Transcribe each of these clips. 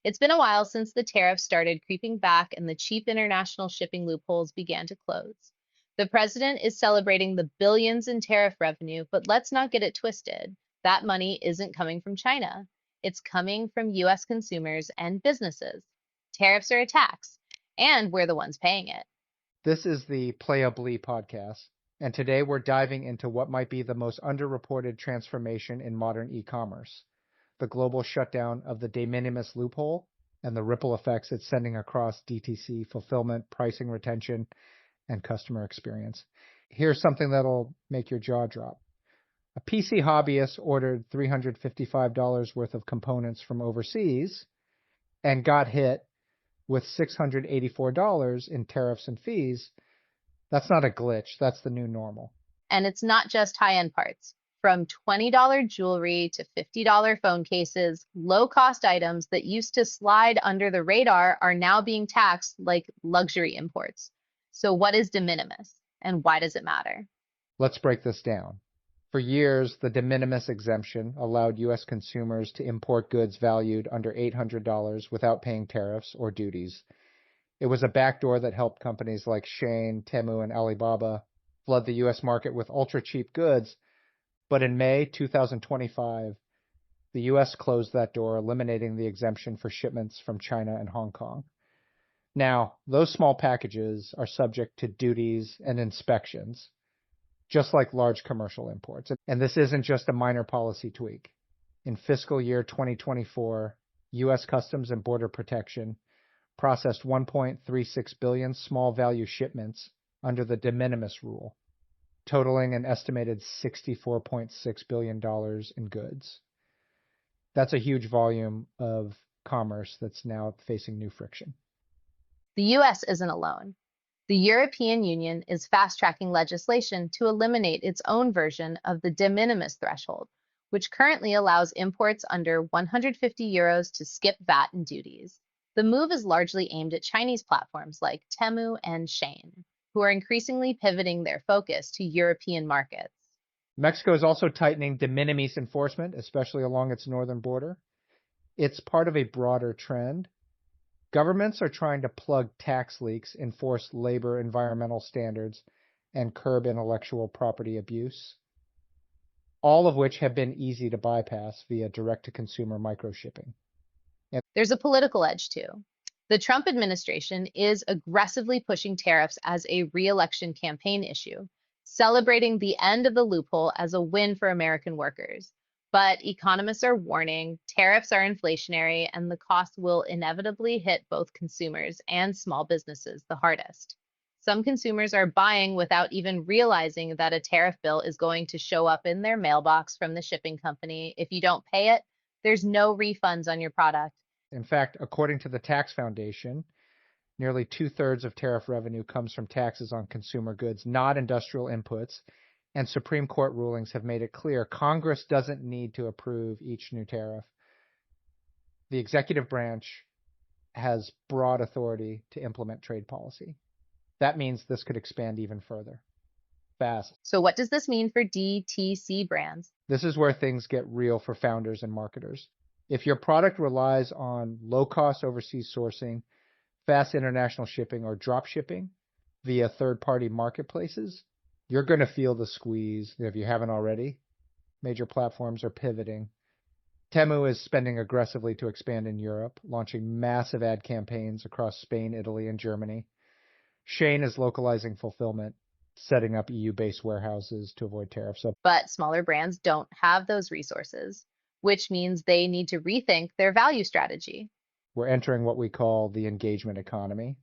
It's been a while since the tariffs started creeping back and the cheap international shipping loopholes began to close. The president is celebrating the billions in tariff revenue, but let's not get it twisted. That money isn't coming from China. It's coming from US consumers and businesses. Tariffs are a tax, and we're the ones paying it. This is the PlayAbly Podcast, and today we're diving into what might be the most underreported transformation in modern e-commerce, the global shutdown of the de minimis loophole and the ripple effects it's sending across DTC fulfillment, pricing retention, and customer experience. Here's something that'll make your jaw drop. A PC hobbyist ordered $355 worth of components from overseas and got hit with $684 in tariffs and fees. That's not a glitch. That's the new normal. And it's not just high-end parts. From $20 jewelry to $50 phone cases, low-cost items that used to slide under the radar are now being taxed like luxury imports. So what is de minimis, and why does it matter? Let's break this down. For years, the de minimis exemption allowed U.S. consumers to import goods valued under $800 without paying tariffs or duties. It was a backdoor that helped companies like Shein, Temu, and Alibaba flood the U.S. market with ultra-cheap goods. But in May 2025, the U.S. closed that door, eliminating the exemption for shipments from China and Hong Kong. Now, those small packages are subject to duties and inspections, just like large commercial imports. And this isn't just a minor policy tweak. In fiscal year 2024, U.S. Customs and Border Protection processed 1.36 billion small value shipments under the de minimis rule, totaling an estimated $64.6 billion in goods. That's a huge volume of commerce that's now facing new friction. The US isn't alone. The European Union is fast-tracking legislation to eliminate its own version of the de minimis threshold, which currently allows imports under 150 euros to skip VAT and duties. The move is largely aimed at Chinese platforms like Temu and Shein, who are increasingly pivoting their focus to European markets. Mexico is also tightening de minimis enforcement, especially along its northern border. It's part of a broader trend. Governments are trying to plug tax leaks, enforce labor environmental standards, and curb intellectual property abuse, all of which have been easy to bypass via direct-to-consumer microshipping. There's a political edge too. The Trump administration is aggressively pushing tariffs as a re-election campaign issue, celebrating the end of the loophole as a win for American workers. But economists are warning tariffs are inflationary and the cost will inevitably hit both consumers and small businesses the hardest. Some consumers are buying without even realizing that a tariff bill is going to show up in their mailbox from the shipping company. If you don't pay it, there's no refunds on your product. In fact, according to the Tax Foundation, nearly 2/3 of tariff revenue comes from taxes on consumer goods, not industrial inputs, and Supreme Court rulings have made it clear Congress doesn't need to approve each new tariff. The executive branch has broad authority to implement trade policy. That means this could expand even further. Fast. So what does this mean for DTC brands? This is where things get real for founders and marketers. If your product relies on low-cost overseas sourcing, fast international shipping, or drop shipping via third-party marketplaces, you're going to feel the squeeze if you haven't already. Major platforms are pivoting. Temu is spending aggressively to expand in Europe, launching massive ad campaigns across Spain, Italy, and Germany. Shein is localizing fulfillment, setting up EU-based warehouses to avoid tariffs. But smaller brands don't have those resources, which means they need to rethink their value strategy. We're entering what we call the engagement economy.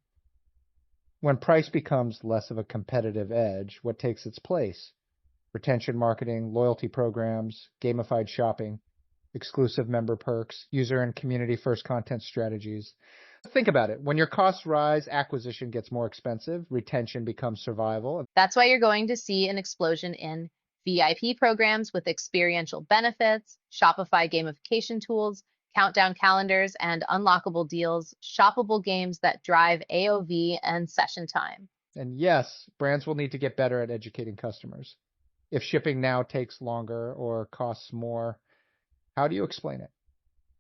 When price becomes less of a competitive edge, what takes its place? Retention marketing, loyalty programs, gamified shopping, exclusive member perks, user and community-first content strategies. Think about it. When your costs rise, acquisition gets more expensive, retention becomes survival. That's why you're going to see an explosion in VIP programs with experiential benefits, Shopify gamification tools, countdown calendars, and unlockable deals, shoppable games that drive AOV and session time. And yes, brands will need to get better at educating customers. If shipping now takes longer or costs more, how do you explain it?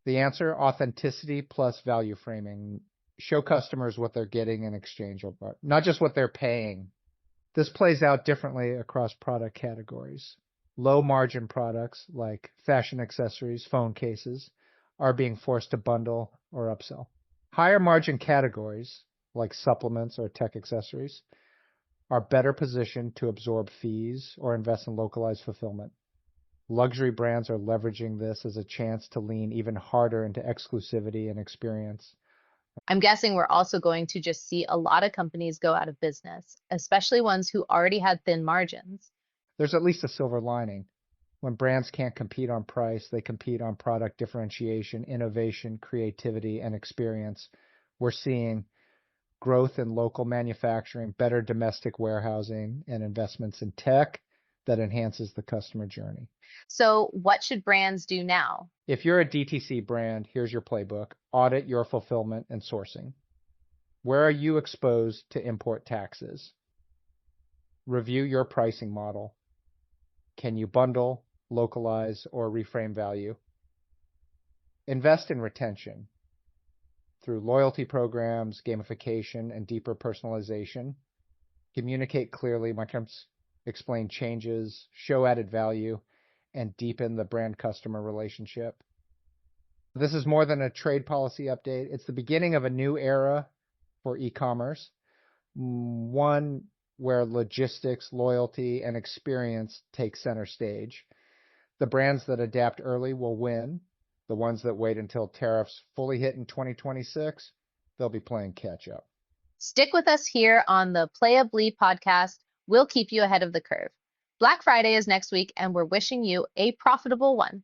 The answer, authenticity plus value framing. Show customers what they're getting in exchange, not just what they're paying. This plays out differently across product categories. Low margin products like fashion accessories, phone cases, are being forced to bundle or upsell. Higher margin categories like supplements or tech accessories are better positioned to absorb fees or invest in localized fulfillment. Luxury brands are leveraging this as a chance to lean even harder into exclusivity and experience. I'm guessing we're also going to just see a lot of companies go out of business, especially ones who already had thin margins. There's at least a silver lining. When brands can't compete on price, they compete on product differentiation, innovation, creativity, and experience. We're seeing growth in local manufacturing, better domestic warehousing, and investments in tech that enhances the customer journey. So what should brands do now? If you're a DTC brand, here's your playbook. Audit your fulfillment and sourcing. Where are you exposed to import taxes? Review your pricing model. Can you bundle, localize, or reframe value? Invest in retention through loyalty programs, gamification, and deeper personalization. Communicate clearly when it comes, explain changes, show added value, and deepen the brand customer relationship. This is more than a trade policy update. It's the beginning of a new era for e-commerce, one where logistics, loyalty, and experience take center stage. The brands that adapt early will win. The ones that wait until tariffs fully hit in 2026, they'll be playing catch up. Stick with us here on the PlayAbly Podcast. We'll keep you ahead of the curve. Black Friday is next week, and we're wishing you a profitable one.